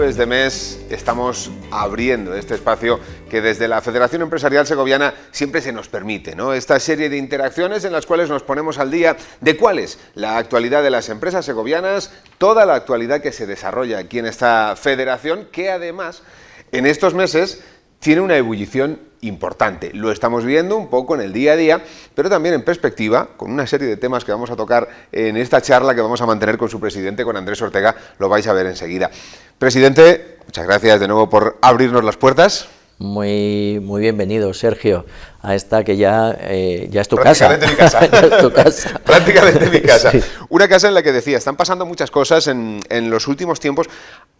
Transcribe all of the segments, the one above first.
jueves de mes estamos abriendo este espacio que desde la Federación Empresarial Segoviana siempre se nos permite, ¿no? Esta serie de interacciones en las cuales nos ponemos al día de cuál es la actualidad de las empresas segovianas, toda la actualidad que se desarrolla aquí en esta federación, que además en estos meses tiene una ebullición importante. Lo estamos viendo un poco en el día a día, pero también en perspectiva, con una serie de temas que vamos a tocar en esta charla que vamos a mantener con su presidente, con Andrés Ortega, lo vais a ver enseguida. Presidente, muchas gracias de nuevo por abrirnos las puertas. Muy bienvenido, Sergio, a esta que ya es tu Prácticamente casa. Mi casa. Ya es tu casa. Prácticamente mi casa. Sí. Una casa en la que decía, están pasando muchas cosas en los últimos tiempos.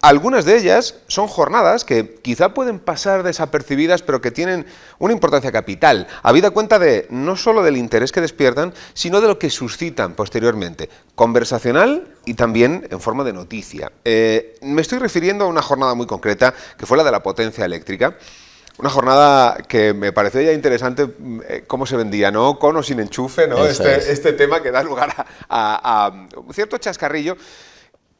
Algunas de ellas son jornadas que quizá pueden pasar desapercibidas, pero que tienen una importancia capital, habida cuenta de no solo del interés que despiertan, sino de lo que suscitan posteriormente, conversacional y también en forma de noticia. Me estoy refiriendo a una jornada muy concreta, que fue la de la potencia eléctrica. Una jornada que me pareció ya interesante cómo se vendía, ¿no? Con o sin enchufe, ¿no? Este tema que da lugar a un cierto chascarrillo,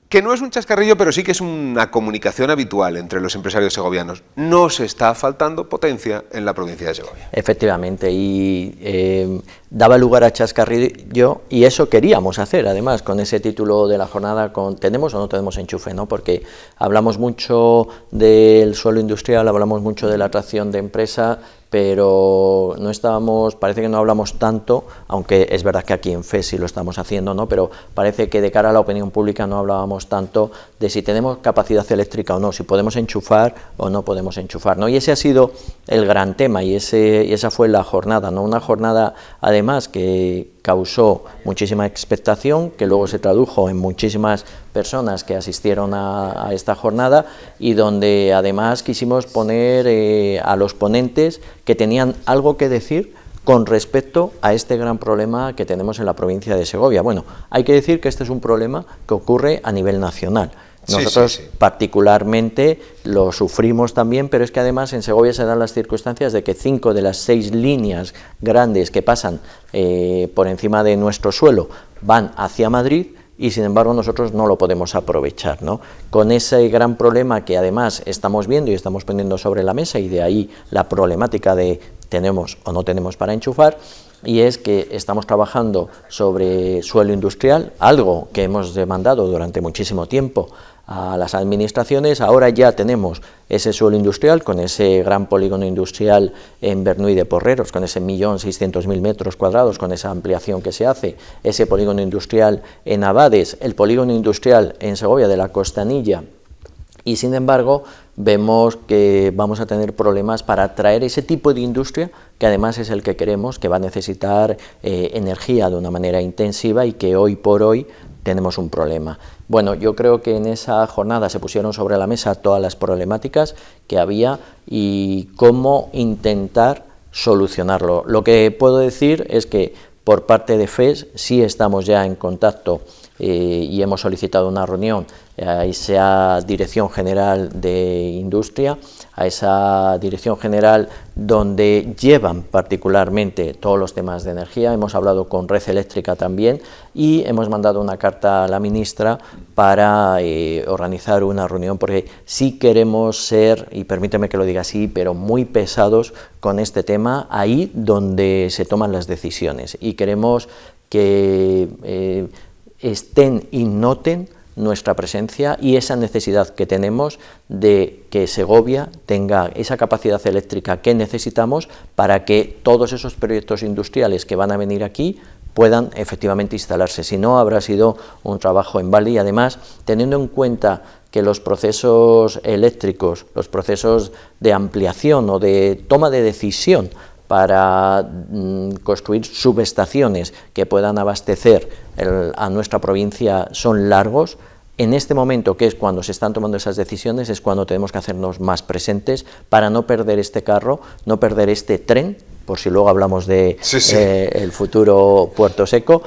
que no es un chascarrillo, pero sí que es una comunicación habitual entre los empresarios segovianos. Nos está faltando potencia en la provincia de Segovia. Efectivamente, y daba lugar a chascarrillo, y eso queríamos hacer, además, con ese título de la jornada, con ¿tenemos o no tenemos enchufe?, ¿no? Porque hablamos mucho del suelo industrial, hablamos mucho de la atracción de empresa, pero parece que no hablamos tanto, aunque es verdad que aquí en FES sí lo estamos haciendo, ¿no? Pero parece que de cara a la opinión pública no hablábamos tanto de si tenemos capacidad eléctrica o no, si podemos enchufar o no podemos enchufar, ¿no? Y ese ha sido el gran tema, y esa fue la jornada, ¿no? Una jornada además que causó muchísima expectación, que luego se tradujo en muchísimas personas que asistieron a esta jornada, y donde además quisimos poner a los ponentes que tenían algo que decir con respecto a este gran problema que tenemos en la provincia de Segovia. Bueno, hay que decir que este es un problema que ocurre a nivel nacional. Nosotros particularmente lo sufrimos también, pero es que además en Segovia se dan las circunstancias de que 5 de las 6 líneas grandes que pasan por encima de nuestro suelo van hacia Madrid, y sin embargo nosotros no lo podemos aprovechar, ¿no? Con ese gran problema que además estamos viendo y estamos poniendo sobre la mesa, y de ahí la problemática de tenemos o no tenemos para enchufar, y es que estamos trabajando sobre suelo industrial, algo que hemos demandado durante muchísimo tiempo a las administraciones. Ahora ya tenemos ese suelo industrial con ese gran polígono industrial en Bernuy de Porreros, con ese 1.600.000 metros cuadrados, con esa ampliación que se hace, ese polígono industrial en Abades, el polígono industrial en Segovia de la Costanilla, y sin embargo vemos que vamos a tener problemas para atraer ese tipo de industria, que además es el que queremos, que va a necesitar energía de una manera intensiva, y que hoy por hoy tenemos un problema. Bueno, yo creo que en esa jornada se pusieron sobre la mesa todas las problemáticas que había y cómo intentar solucionarlo. Lo que puedo decir es que por parte de FES sí estamos ya en contacto y hemos solicitado una reunión a esa Dirección General de Industria, a esa Dirección General donde llevan particularmente todos los temas de energía. Hemos hablado con Red Eléctrica también, y hemos mandado una carta a la ministra para organizar una reunión, porque sí queremos ser, y permíteme que lo diga así, pero muy pesados con este tema, ahí donde se toman las decisiones, y queremos que estén y noten nuestra presencia y esa necesidad que tenemos de que Segovia tenga esa capacidad eléctrica que necesitamos para que todos esos proyectos industriales que van a venir aquí puedan efectivamente instalarse. Si no, habrá sido un trabajo en balde, y además teniendo en cuenta que los procesos eléctricos, los procesos de ampliación o de toma de decisión para construir subestaciones que puedan abastecer a nuestra provincia son largos. En este momento, que es cuando se están tomando esas decisiones, es cuando tenemos que hacernos más presentes para no perder este carro, no perder este tren, por si luego hablamos de el futuro Puerto Seco,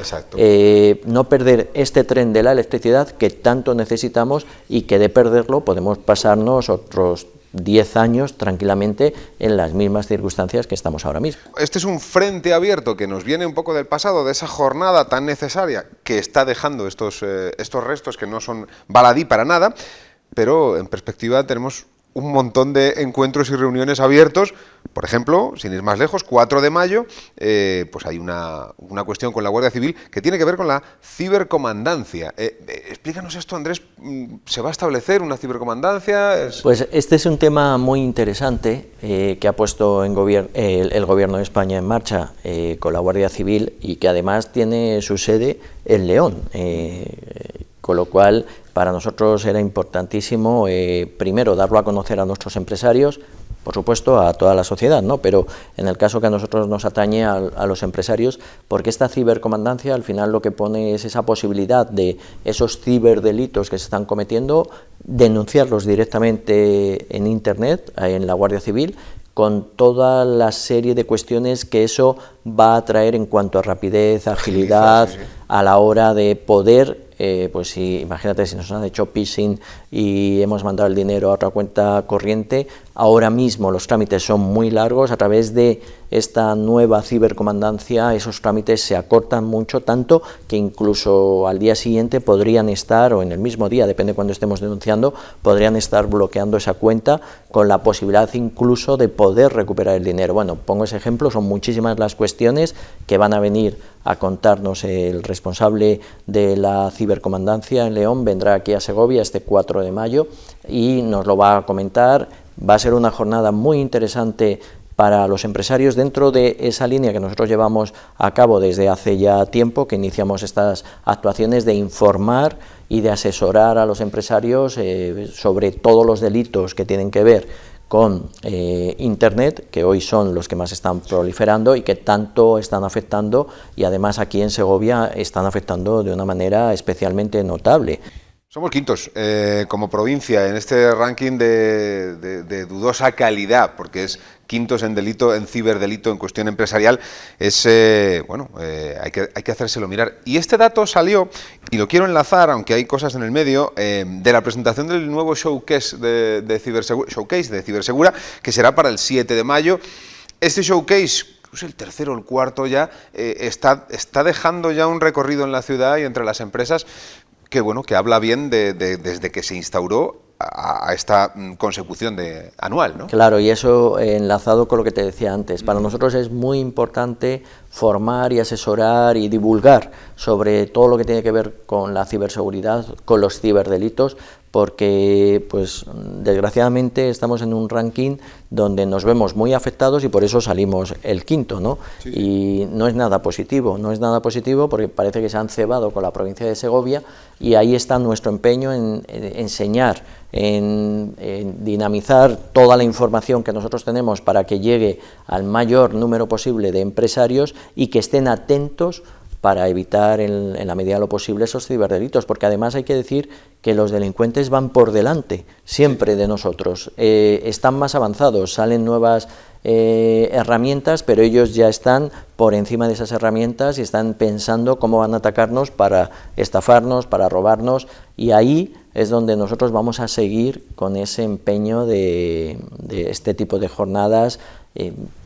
no perder este tren de la electricidad que tanto necesitamos, y que de perderlo podemos pasarnos otros 10 años tranquilamente en las mismas circunstancias que estamos ahora mismo. Este es un frente abierto que nos viene un poco del pasado, de esa jornada tan necesaria que está dejando estos restos que no son baladí para nada, pero en perspectiva tenemos un montón de encuentros y reuniones abiertos. Por ejemplo, sin ir más lejos, 4 de mayo, pues hay una cuestión con la Guardia Civil que tiene que ver con la cibercomandancia. Explícanos esto, Andrés. ¿Se va a establecer una cibercomandancia? Pues este es un tema muy interesante que ha puesto el Gobierno de España en marcha con la Guardia Civil y que además tiene su sede en León. Con lo cual, para nosotros era importantísimo, primero, darlo a conocer a nuestros empresarios, por supuesto, a toda la sociedad, ¿no? Pero en el caso que a nosotros nos atañe a los empresarios, porque esta cibercomandancia al final lo que pone es esa posibilidad de esos ciberdelitos que se están cometiendo, denunciarlos directamente en Internet, en la Guardia Civil, con toda la serie de cuestiones que eso va a traer en cuanto a rapidez, agilidad, sí. A la hora de poder, pues si, imagínate si nos han hecho phishing y hemos mandado el dinero a otra cuenta corriente, ahora mismo los trámites son muy largos. A través de esta nueva cibercomandancia esos trámites se acortan mucho, tanto que incluso al día siguiente podrían estar, o en el mismo día, depende de cuando estemos denunciando, podrían estar bloqueando esa cuenta con la posibilidad incluso de poder recuperar el dinero. Bueno, pongo ese ejemplo, son muchísimas las cuestiones que van a venir a contarnos. El responsable de la cibercomandancia en León vendrá aquí a Segovia este 4 de mayo y nos lo va a comentar. Va a ser una jornada muy interesante para los empresarios dentro de esa línea que nosotros llevamos a cabo desde hace ya tiempo, que iniciamos estas actuaciones de informar y de asesorar a los empresarios sobre todos los delitos que tienen que ver con Internet, que hoy son los que más están proliferando y que tanto están afectando, y además aquí en Segovia están afectando de una manera especialmente notable. Somos quintos como provincia en este ranking de dudosa calidad, porque es quintos en delito, en ciberdelito, en cuestión empresarial. Es hay que hacérselo mirar. Y este dato salió, y lo quiero enlazar, aunque hay cosas en el medio, de la presentación del nuevo showcase de Cibersegura, que será para el 7 de mayo. Este showcase, es el tercero o el cuarto ya, está dejando ya un recorrido en la ciudad y entre las empresas que habla bien desde que se instauró a esta consecución anual, ¿no? Claro, y eso enlazado con lo que te decía antes. Para nosotros es muy importante formar y asesorar y divulgar sobre todo lo que tiene que ver con la ciberseguridad, con los ciberdelitos, porque pues desgraciadamente estamos en un ranking donde nos vemos muy afectados y por eso salimos el quinto, ¿no? Sí. Y no es nada positivo, porque parece que se han cebado con la provincia de Segovia, y ahí está nuestro empeño en enseñar, en dinamizar toda la información que nosotros tenemos para que llegue al mayor número posible de empresarios y que estén atentos para evitar en la medida de lo posible esos ciberdelitos, porque además hay que decir que los delincuentes van por delante siempre de nosotros, están más avanzados, salen nuevas herramientas, pero ellos ya están por encima de esas herramientas y están pensando cómo van a atacarnos para estafarnos, para robarnos, y ahí es donde nosotros vamos a seguir con ese empeño de este tipo de jornadas,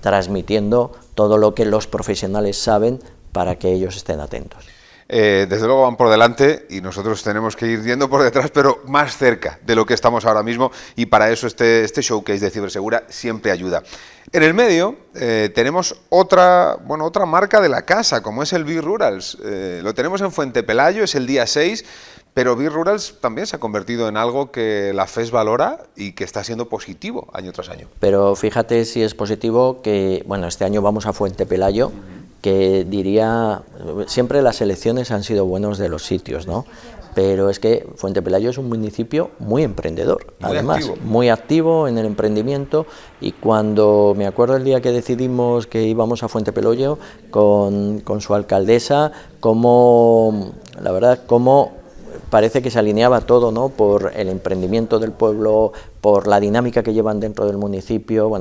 transmitiendo todo lo que los profesionales saben para que ellos estén atentos. Desde luego van por delante y nosotros tenemos que ir yendo por detrás, pero más cerca de lo que estamos ahora mismo, y para eso este showcase de Cibersegura siempre ayuda. En el medio tenemos otra marca de la casa, como es el B-Rurals. Lo tenemos en Fuente Pelayo, es el día 6, pero B-Rurals también se ha convertido en algo que la FES valora y que está siendo positivo año tras año. Pero fíjate si es positivo que, este año vamos a Fuente Pelayo, que diría, siempre las elecciones han sido buenos de los sitios, ¿no? Pero es que Fuente Pelayo es un municipio muy emprendedor, muy activo en el emprendimiento, y cuando me acuerdo el día que decidimos que íbamos a Fuente Pelayo con su alcaldesa, cómo parece que se alineaba todo, ¿no? Por el emprendimiento del pueblo, por la dinámica que llevan dentro del municipio,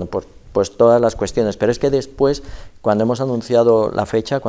pues todas las cuestiones. Pero es que después, cuando hemos anunciado la fecha,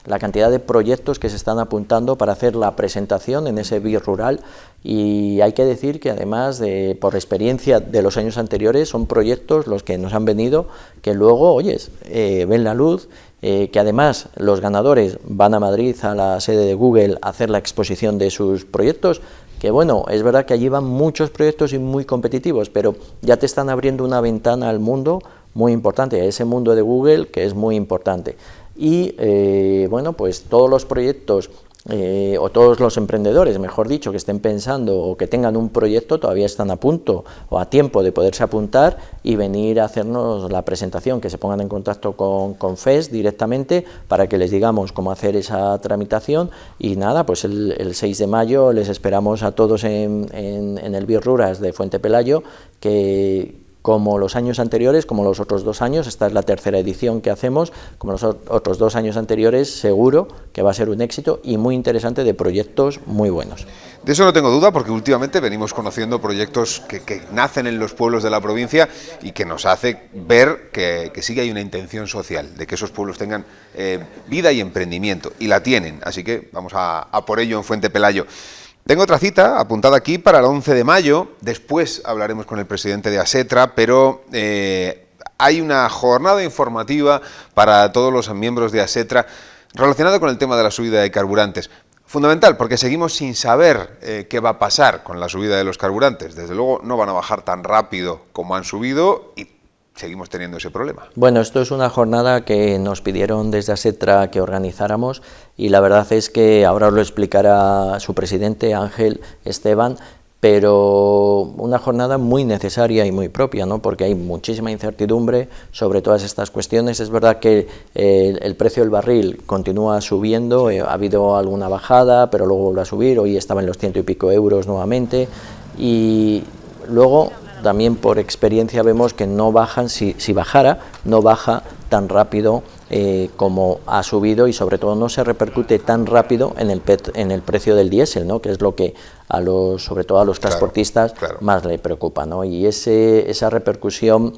la cantidad de proyectos que se están apuntando para hacer la presentación en ese B-Rural, y hay que decir que además, por experiencia de los años anteriores, son proyectos los que nos han venido, que luego, ven la luz, que además los ganadores van a Madrid, a la sede de Google, a hacer la exposición de sus proyectos, que bueno, es verdad que allí van muchos proyectos y muy competitivos, pero ya te están abriendo una ventana al mundo muy importante, a ese mundo de Google que es muy importante. Y bueno, pues todos los proyectos o todos los emprendedores, mejor dicho, que estén pensando o que tengan un proyecto, todavía están a punto o a tiempo de poderse apuntar y venir a hacernos la presentación, que se pongan en contacto con FES directamente para que les digamos cómo hacer esa tramitación. Y nada, pues el 6 de mayo les esperamos a todos en el BIRRURAS de Fuente Pelayo, que como los años anteriores, como los otros 2 años, esta es la tercera edición que hacemos, como los otros 2 años anteriores, seguro que va a ser un éxito y muy interesante, de proyectos muy buenos. De eso no tengo duda, porque últimamente venimos conociendo proyectos que nacen en los pueblos de la provincia y que nos hace ver que sí que hay una intención social, de que esos pueblos tengan vida y emprendimiento, y la tienen, así que vamos a por ello en Fuente Pelayo. Tengo otra cita apuntada aquí para el 11 de mayo, después hablaremos con el presidente de ASETRA, pero hay una jornada informativa para todos los miembros de ASETRA relacionada con el tema de la subida de carburantes. Fundamental, porque seguimos sin saber qué va a pasar con la subida de los carburantes. Desde luego no van a bajar tan rápido como han subido y seguimos teniendo ese problema. Bueno, esto es una jornada que nos pidieron desde ASETRA que organizáramos, y la verdad es que ahora os lo explicará su presidente, Ángel Esteban, pero una jornada muy necesaria y muy propia, ¿no? Porque hay muchísima incertidumbre sobre todas estas cuestiones. Es verdad que el precio del barril continúa subiendo, ha habido alguna bajada, pero luego vuelve a subir, hoy estaba en los 100 y pico euros nuevamente, y luego también por experiencia vemos que no bajan, si bajara, no baja tan rápido como ha subido, y sobre todo no se repercute tan rápido en el precio del diésel, ¿no? Que es lo que sobre todo a los transportistas más le preocupa, ¿no? Y esa repercusión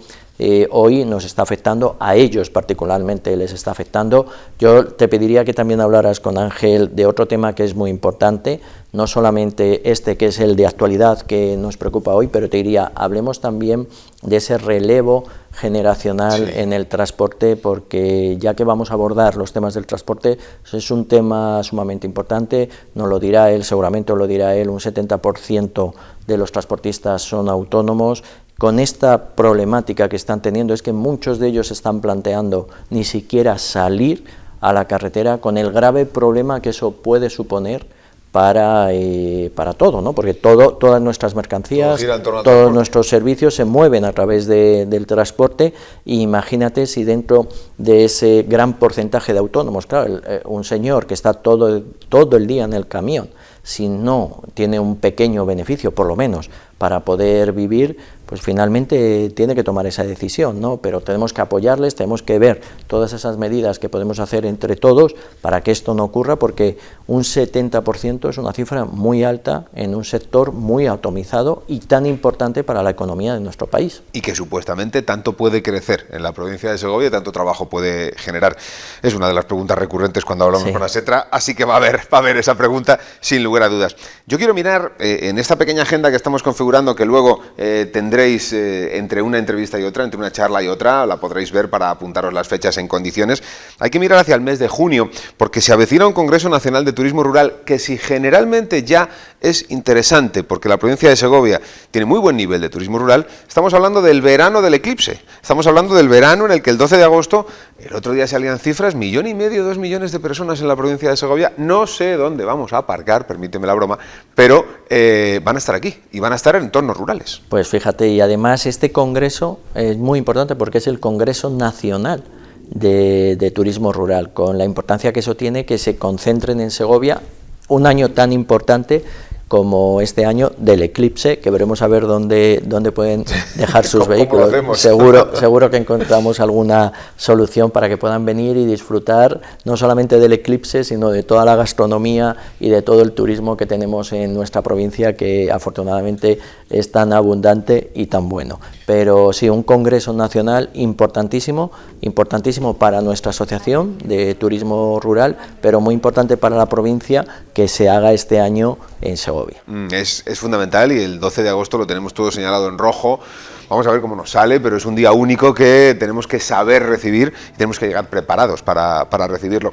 hoy nos está afectando, a ellos particularmente les está afectando. Yo te pediría que también hablaras con Ángel de otro tema que es muy importante, no solamente este que es el de actualidad que nos preocupa hoy, pero te diría, hablemos también de ese relevo generacional en el transporte, porque ya que vamos a abordar los temas del transporte, es un tema sumamente importante, nos lo dirá él, seguramente lo dirá él, un 70% de los transportistas son autónomos. Con esta problemática que están teniendo, es que muchos de ellos están planteando ni siquiera salir a la carretera, con el grave problema que eso puede suponer para todo, ¿no? Porque todas nuestras mercancías, todos nuestros servicios se mueven a través del transporte, y imagínate si dentro de ese gran porcentaje de autónomos, claro, un señor que está todo el día en el camión, si no tiene un pequeño beneficio, por lo menos, para poder vivir, pues finalmente tiene que tomar esa decisión, ¿no? Pero tenemos que apoyarles, tenemos que ver todas esas medidas que podemos hacer entre todos para que esto no ocurra, porque un 70% es una cifra muy alta en un sector muy atomizado y tan importante para la economía de nuestro país. Y que supuestamente tanto puede crecer en la provincia de Segovia, tanto trabajo puede generar. Es una de las preguntas recurrentes cuando hablamos con ASETRA, así que va a haber esa pregunta sin lugar a dudas. Yo quiero mirar en esta pequeña agenda que estamos configurando, que luego tendréis entre una entrevista y otra, entre una charla y otra, la podréis ver para apuntaros las fechas en condiciones. Hay que mirar hacia el mes de junio, porque se avecina un Congreso Nacional de Turismo Rural que, si generalmente ya es interesante, porque la provincia de Segovia tiene muy buen nivel de turismo rural, estamos hablando del verano del eclipse, estamos hablando del verano en el que el 12 de agosto, el otro día salían cifras, 1,5 millones, 2 millones de personas en la provincia de Segovia. No sé dónde vamos a aparcar, permíteme la broma, pero van a estar aquí y van a estar en entornos rurales. Pues fíjate, y además este congreso es muy importante porque es el Congreso Nacional de Turismo Rural, con la importancia que eso tiene, que se concentren en Segovia, un año tan importante como este año del eclipse, que veremos a ver dónde pueden dejar sus vehículos. Seguro que encontramos alguna solución para que puedan venir y disfrutar no solamente del eclipse, sino de toda la gastronomía y de todo el turismo que tenemos en nuestra provincia, que afortunadamente es tan abundante y tan bueno. Pero sí, un congreso nacional importantísimo para nuestra asociación de turismo rural, pero muy importante para la provincia, que se haga este año en Segovia. Es fundamental, y el 12 de agosto lo tenemos todo señalado en rojo. Vamos a ver cómo nos sale, pero es un día único que tenemos que saber recibir y tenemos que llegar preparados para recibirlo.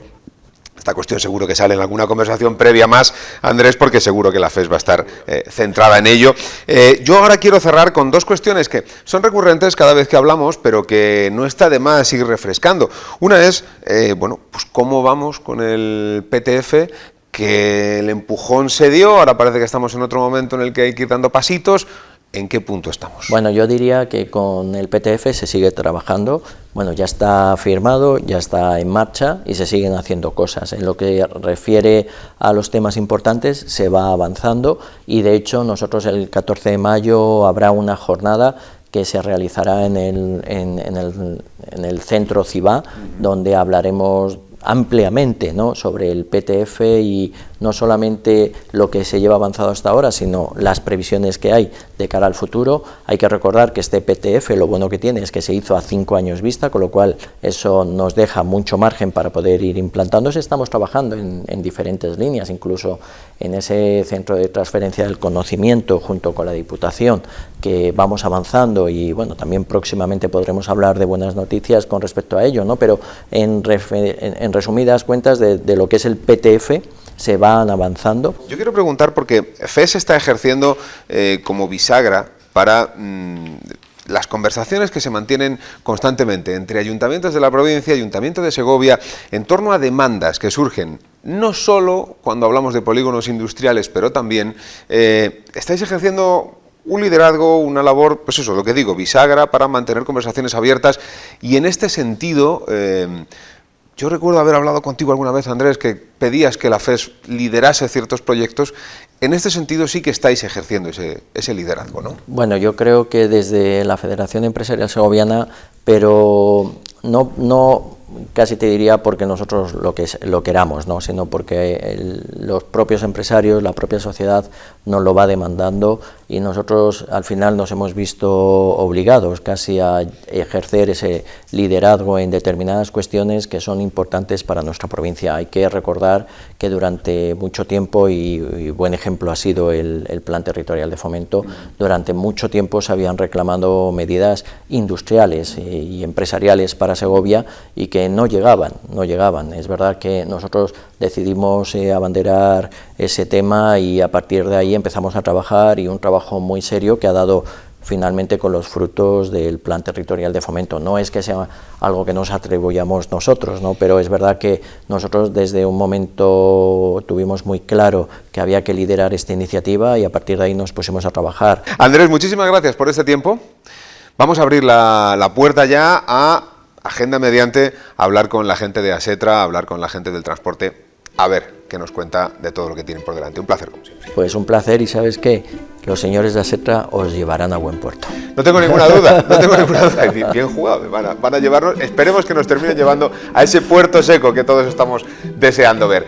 Esta cuestión seguro que sale en alguna conversación previa más, Andrés, porque seguro que la FES va a estar centrada en ello. Yo ahora quiero cerrar con dos cuestiones que son recurrentes cada vez que hablamos, pero que no está de más ir refrescando. Una es, bueno, pues cómo vamos con el PTF, que el empujón se dio, ahora parece que estamos en otro momento en el que hay que ir dando pasitos. ¿En qué punto estamos? Bueno, yo diría que con el PTF se sigue trabajando, bueno, ya está firmado, ya está en marcha y se siguen haciendo cosas. En lo que refiere a los temas importantes se va avanzando y de hecho nosotros el 14 de mayo habrá una jornada que se realizará en el centro CIBA, donde hablaremos ampliamente, ¿no?, sobre el PTF y no solamente lo que se lleva avanzado hasta ahora, sino las previsiones que hay de cara al futuro. Hay que recordar que este PTF lo bueno que tiene es que se hizo a 5 años vista, con lo cual eso nos deja mucho margen para poder ir implantándose. Estamos trabajando en diferentes líneas, incluso en ese centro de transferencia del conocimiento junto con la Diputación, que vamos avanzando y bueno, también próximamente podremos hablar de buenas noticias con respecto a ello, ¿no? Pero en resumidas cuentas de lo que es el PTF, se van avanzando. Yo quiero preguntar porque FES está ejerciendo como bisagra para las conversaciones que se mantienen constantemente entre ayuntamientos de la provincia y Ayuntamiento de Segovia en torno a demandas que surgen, no solo cuando hablamos de polígonos industriales, pero también estáis ejerciendo un liderazgo, una labor, pues eso, lo que digo, bisagra para mantener conversaciones abiertas y en este sentido... yo recuerdo haber hablado contigo alguna vez, Andrés, que pedías que la FES liderase ciertos proyectos. En este sentido sí que estáis ejerciendo ese liderazgo, ¿no? Bueno, yo creo que desde la Federación Empresarial Segoviana, pero no casi te diría porque nosotros lo queramos, ¿no?, sino porque los propios empresarios, la propia sociedad nos lo va demandando y nosotros al final nos hemos visto obligados casi a ejercer ese liderazgo en determinadas cuestiones que son importantes para nuestra provincia. Hay que recordar que durante mucho tiempo, y buen ejemplo ha sido el Plan Territorial de Fomento, durante mucho tiempo se habían reclamado medidas industriales y empresariales para Segovia y que no llegaban. Es verdad que nosotros decidimos abanderar ese tema y a partir de ahí empezamos a trabajar y un trabajo muy serio que ha dado finalmente con los frutos del Plan Territorial de Fomento. No es que sea algo que nos atribuyamos nosotros, ¿no?, pero es verdad que nosotros desde un momento tuvimos muy claro que había que liderar esta iniciativa y a partir de ahí nos pusimos a trabajar. Andrés, muchísimas gracias por este tiempo. Vamos a abrir la puerta ya a agenda mediante, hablar con la gente de Asetra, hablar con la gente del transporte, a ver qué nos cuenta de todo lo que tienen por delante. Un placer, como siempre. Pues un placer y ¿sabes qué? Los señores de Asetra os llevarán a buen puerto. No tengo ninguna duda, no tengo ninguna duda. Bien jugado, van a llevarnos, esperemos que nos terminen llevando a ese puerto seco que todos estamos deseando ver.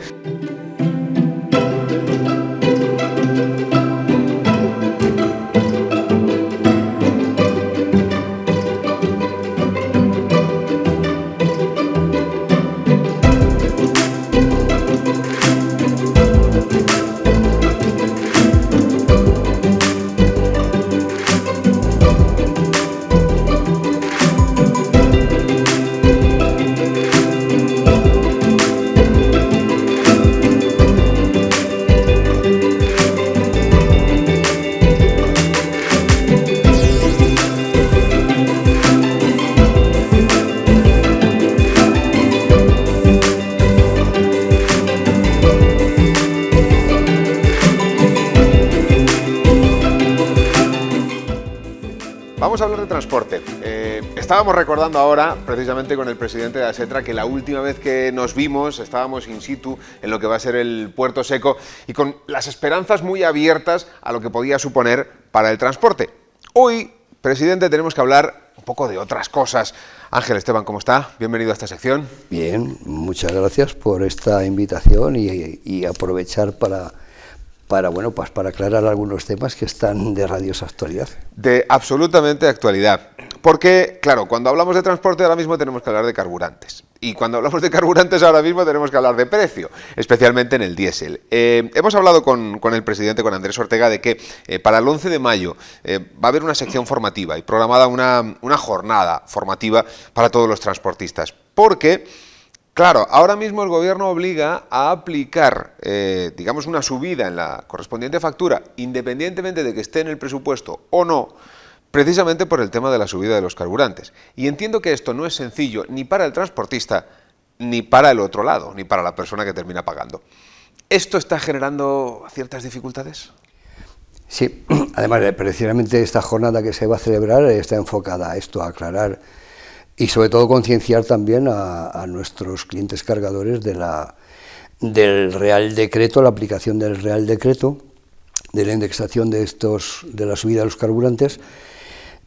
Vamos a hablar de transporte. Estábamos recordando ahora, precisamente con el presidente de Asetra, que la última vez que nos vimos estábamos in situ en lo que va a ser el Puerto Seco y con las esperanzas muy abiertas a lo que podía suponer para el transporte. Hoy, presidente, tenemos que hablar un poco de otras cosas. Ángel Esteban, ¿cómo está? Bienvenido a esta sección. Bien, muchas gracias por esta invitación y aprovechar para aclarar algunos temas que están de rabiosa actualidad. De absolutamente actualidad. Porque, claro, cuando hablamos de transporte ahora mismo tenemos que hablar de carburantes. Y cuando hablamos de carburantes ahora mismo tenemos que hablar de precio, especialmente en el diésel. Hemos hablado con el presidente, con Andrés Ortega, de que para el 11 de mayo va a haber una sección formativa y programada una jornada formativa para todos los transportistas. Porque Claro, ahora mismo el gobierno obliga a aplicar, digamos, una subida en la correspondiente factura, independientemente de que esté en el presupuesto o no, precisamente por el tema de la subida de los carburantes. Y entiendo que esto no es sencillo ni para el transportista, ni para el otro lado, ni para la persona que termina pagando. ¿Esto está generando ciertas dificultades? Sí, además, precisamente esta jornada que se va a celebrar está enfocada a esto, a aclarar y sobre todo concienciar también a nuestros clientes cargadores del Real Decreto, la aplicación del Real Decreto, de la indexación de la subida de los carburantes,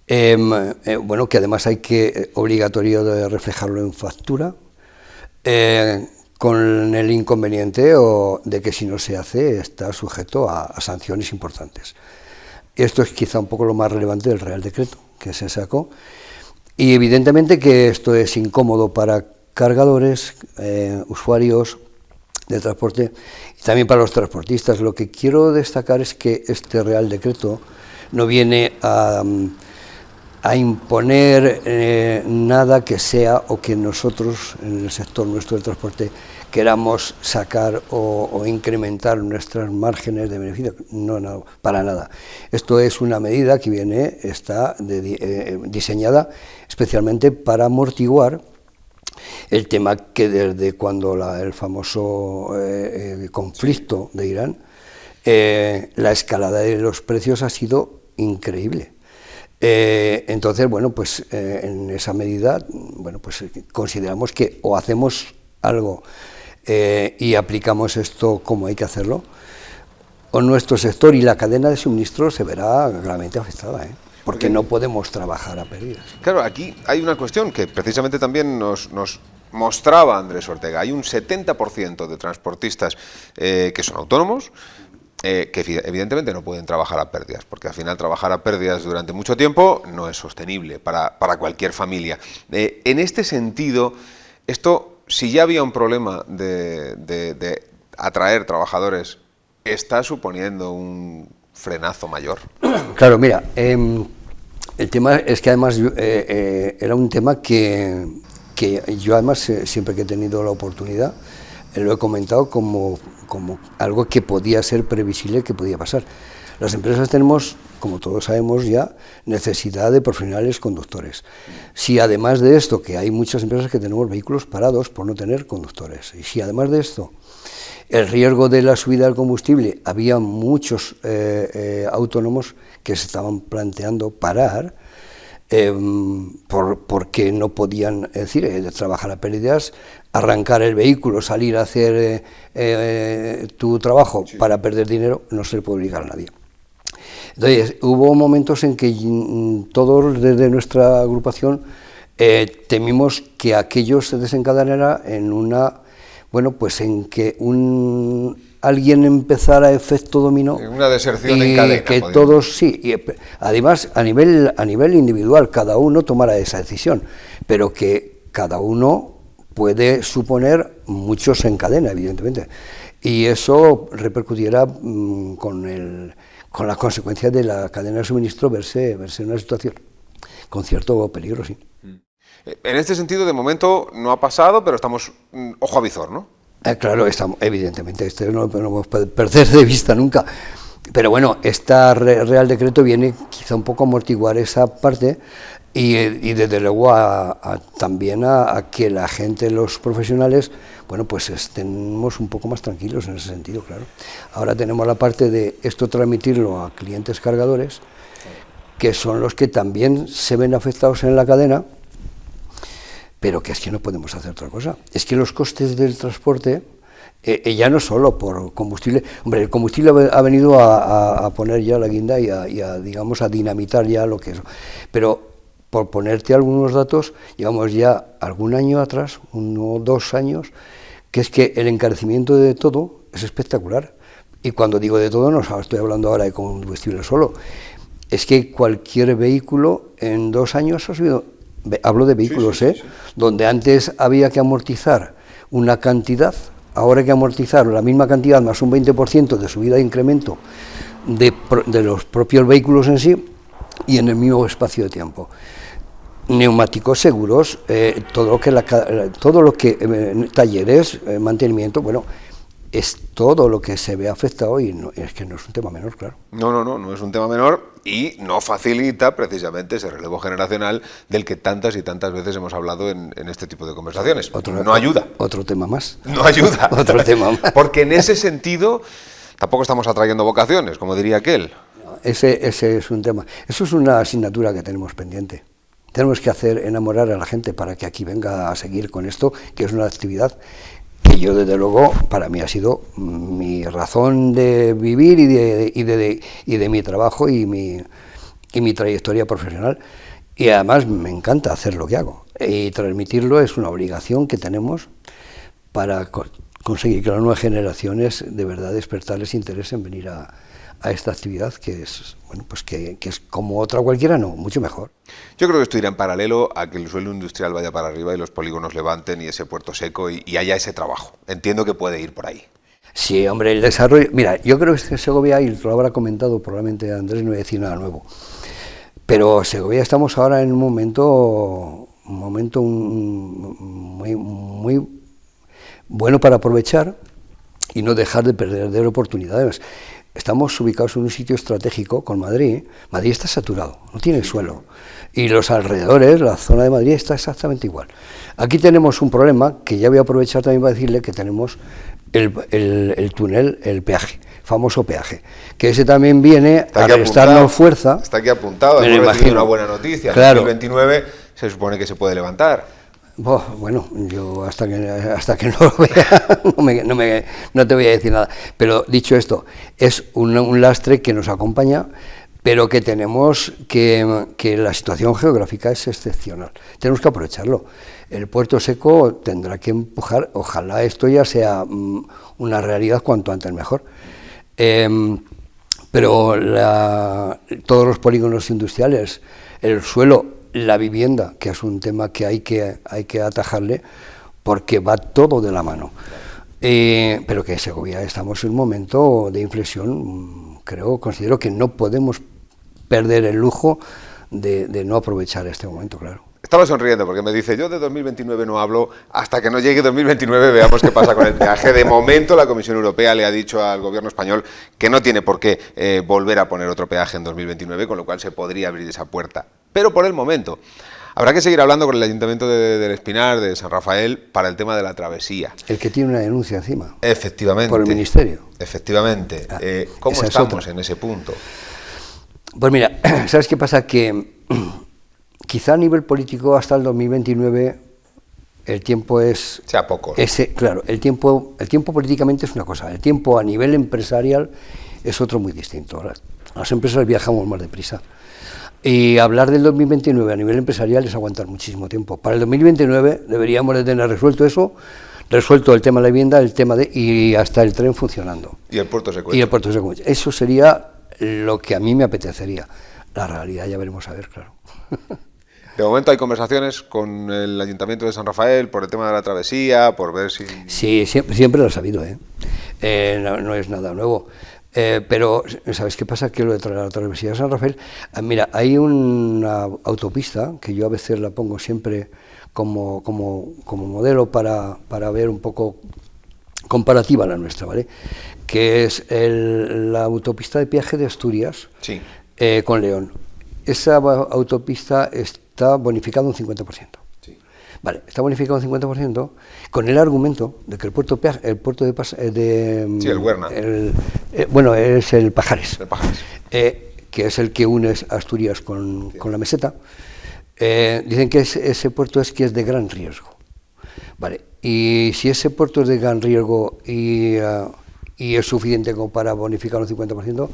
bueno, que además hay que obligatorio de reflejarlo en factura, con el inconveniente de que si no se hace está sujeto a sanciones importantes. Esto es quizá un poco lo más relevante del Real Decreto que se sacó, y evidentemente que esto es incómodo para cargadores, usuarios de transporte y también para los transportistas. Lo que quiero destacar es que este Real Decreto no viene a imponer nada que sea o que nosotros en el sector nuestro del transporte queramos sacar o incrementar nuestras márgenes de beneficio. No, para nada. Esto es una medida que está diseñada especialmente para amortiguar el tema que desde cuando el famoso conflicto de Irán, la escalada de los precios ha sido increíble. Entonces, bueno, pues en esa medida, bueno, pues consideramos que o hacemos algo y aplicamos esto como hay que hacerlo, o nuestro sector y la cadena de suministro se verá gravemente afectada, porque no podemos trabajar a pérdidas. Claro, aquí hay una cuestión que precisamente también nos mostraba Andrés Ortega. Hay un 70% de transportistas que son autónomos, que evidentemente no pueden trabajar a pérdidas, porque al final trabajar a pérdidas durante mucho tiempo no es sostenible para cualquier familia. En este sentido, esto, si ya había un problema de atraer trabajadores, ¿está suponiendo un frenazo mayor? Claro, mira, el tema es que además era un tema que yo además siempre que he tenido la oportunidad lo he comentado como algo que podía ser previsible, que podía pasar. Las empresas tenemos, como todos sabemos ya, necesidad de profesionales conductores. Si además de esto, que hay muchas empresas que tenemos vehículos parados por no tener conductores, y si además de esto el riesgo de la subida del combustible, había muchos autónomos que se estaban planteando parar porque no podían, es decir, trabajar a pérdidas, arrancar el vehículo, salir a hacer tu trabajo para perder dinero, no se le puede obligar a nadie. Entonces, hubo momentos en que todos desde nuestra agrupación temimos que aquello se desencadenara en en que alguien empezara efecto dominó, una deserción en cadena, que todos sí, y además a nivel individual cada uno tomara esa decisión, pero que cada uno puede suponer muchos en cadena, evidentemente, y eso repercutiera con las consecuencias de la cadena de suministro verse en una situación con cierto peligro, sí. En este sentido, de momento no ha pasado, pero estamos ojo a visor, ¿no? Claro, evidentemente, esto no lo podemos perder de vista nunca. Pero bueno, este Real Decreto viene quizá un poco a amortiguar esa parte y desde luego también a que la gente, los profesionales, bueno, pues estemos un poco más tranquilos en ese sentido, claro. Ahora tenemos la parte de esto transmitirlo a clientes cargadores, que son los que también se ven afectados en la cadena, pero que es que no podemos hacer otra cosa. Es que los costes del transporte, ya no solo por combustible, hombre, el combustible ha venido a poner ya la guinda y digamos, a dinamitar ya lo que es. Pero por ponerte algunos datos, llevamos ya algún año atrás, 1 o 2 años, que es que el encarecimiento de todo es espectacular. Y cuando digo de todo, no estoy hablando ahora de combustible solo, es que cualquier vehículo en 2 años ha subido. Hablo de vehículos, sí. Donde antes había que amortizar una cantidad, ahora hay que amortizar la misma cantidad más un 20% de subida de incremento de los propios vehículos en sí y en el mismo espacio de tiempo. neumáticos seguros, todo lo que talleres, mantenimiento, bueno, es todo lo que se ve afectado y es que no es un tema menor, claro. No es un tema menor y no facilita precisamente ese relevo generacional del que tantas y tantas veces hemos hablado en este tipo de conversaciones. No ayuda. Otro tema más. No ayuda. Otro tema más. Porque en ese sentido tampoco estamos atrayendo vocaciones, como diría aquel. Ese es un tema. Eso es una asignatura que tenemos pendiente. Tenemos que hacer enamorar a la gente para que aquí venga a seguir con esto, que es una actividad que yo, desde luego, para mí ha sido mi razón de vivir y de mi trabajo y mi trayectoria profesional. Y además me encanta hacer lo que hago. Y transmitirlo es una obligación que tenemos para conseguir que las nuevas generaciones de verdad despertarles interés en venir a esta actividad, que es, bueno, pues que es como otra cualquiera, no, mucho mejor. Yo creo que esto irá en paralelo a que el suelo industrial vaya para arriba y los polígonos levanten y ese puerto seco y haya ese trabajo. Entiendo que puede ir por ahí. Sí, hombre, el desarrollo... Mira, yo creo que Segovia, y lo habrá comentado probablemente Andrés, no voy a decir nada nuevo, pero Segovia estamos ahora en un momento muy bueno para aprovechar y no dejar de perder oportunidades. Estamos ubicados en un sitio estratégico con Madrid. Madrid está saturado, no tiene suelo. Y los alrededores, la zona de Madrid, está exactamente igual. Aquí tenemos un problema, que ya voy a aprovechar también para decirle que tenemos el túnel, el peaje, famoso peaje, que ese también viene a restarnos fuerza. Está aquí apuntado, hemos recibido una buena noticia. Claro. En 2029 se supone que se puede levantar. Bueno, yo hasta que no lo vea no te voy a decir nada. Pero dicho esto, es un lastre que nos acompaña, pero que tenemos que la situación geográfica es excepcional. Tenemos que aprovecharlo. El puerto seco tendrá que empujar, ojalá esto ya sea una realidad cuanto antes mejor. Pero todos los polígonos industriales, el suelo, la vivienda, que es un tema que hay que atajarle, porque va todo de la mano. Pero que en Segovia estamos en un momento de inflexión, considero que no podemos perder el lujo de no aprovechar este momento, claro. Estaba sonriendo porque me dice, yo de 2029 no hablo, hasta que no llegue 2029 veamos qué pasa con el peaje. De momento la Comisión Europea le ha dicho al gobierno español que no tiene por qué volver a poner otro peaje en 2029, con lo cual se podría abrir esa puerta. Pero por el momento habrá que seguir hablando con el Ayuntamiento del Espinar, de San Rafael, para el tema de la travesía. El que tiene una denuncia encima. Efectivamente. Por el Ministerio. Efectivamente. ¿Cómo estamos en ese punto? Pues mira, ¿sabes qué pasa? Que quizá a nivel político hasta el 2029 el tiempo es... Sea poco. Claro, el tiempo políticamente es una cosa, el tiempo a nivel empresarial es otro muy distinto. Las empresas viajamos más deprisa. Y hablar del 2029 a nivel empresarial es aguantar muchísimo tiempo. Para el 2029 deberíamos de tener resuelto eso, resuelto el tema de la vivienda, y hasta el tren funcionando. Y el puerto seco. Y el puerto seco. Eso sería lo que a mí me apetecería. La realidad ya veremos a ver, claro. De momento hay conversaciones con el Ayuntamiento de San Rafael por el tema de la travesía, por ver si... Sí, siempre lo ha sabido, no es nada nuevo. Pero, ¿sabes qué pasa? Que lo de la travesía de San Rafael, mira, hay una autopista que yo a veces la pongo siempre como modelo para ver un poco comparativa a la nuestra, ¿vale? Que es la autopista de peaje de Asturias, sí, con León. Esa autopista está bonificada un 50%. Sí. Vale, está bonificado un 50% con el argumento de que el puerto de sí, el Huerna. Bueno, es el Pajares. El Pajares. Que es el que une Asturias con la meseta. Dicen que ese puerto es de gran riesgo. Vale, y si ese puerto es de gran riesgo y es suficiente como para bonificar un 50%,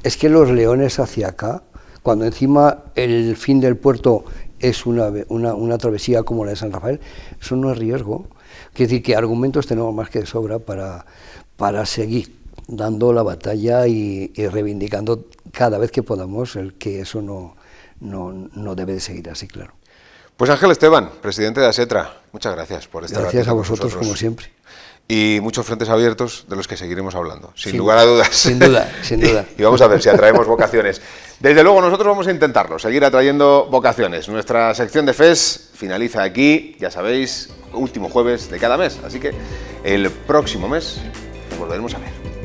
es que los Leones hacia acá, cuando encima el fin del puerto es una travesía como la de San Rafael, eso no es riesgo. Quiere decir que argumentos tenemos más que de sobra para seguir dando la batalla y reivindicando cada vez que podamos el que eso no debe de seguir así, claro. Pues Ángel Esteban, presidente de ASETRA, muchas gracias por estar aquí. Gracias a vosotros, como siempre. y muchos frentes abiertos de los que seguiremos hablando, sin lugar a dudas. Sin duda, sin duda. Y vamos a ver si atraemos vocaciones. Desde luego nosotros vamos a intentarlo, seguir atrayendo vocaciones. Nuestra sección de FES finaliza aquí, ya sabéis, último jueves de cada mes, así que el próximo mes nos volveremos a ver.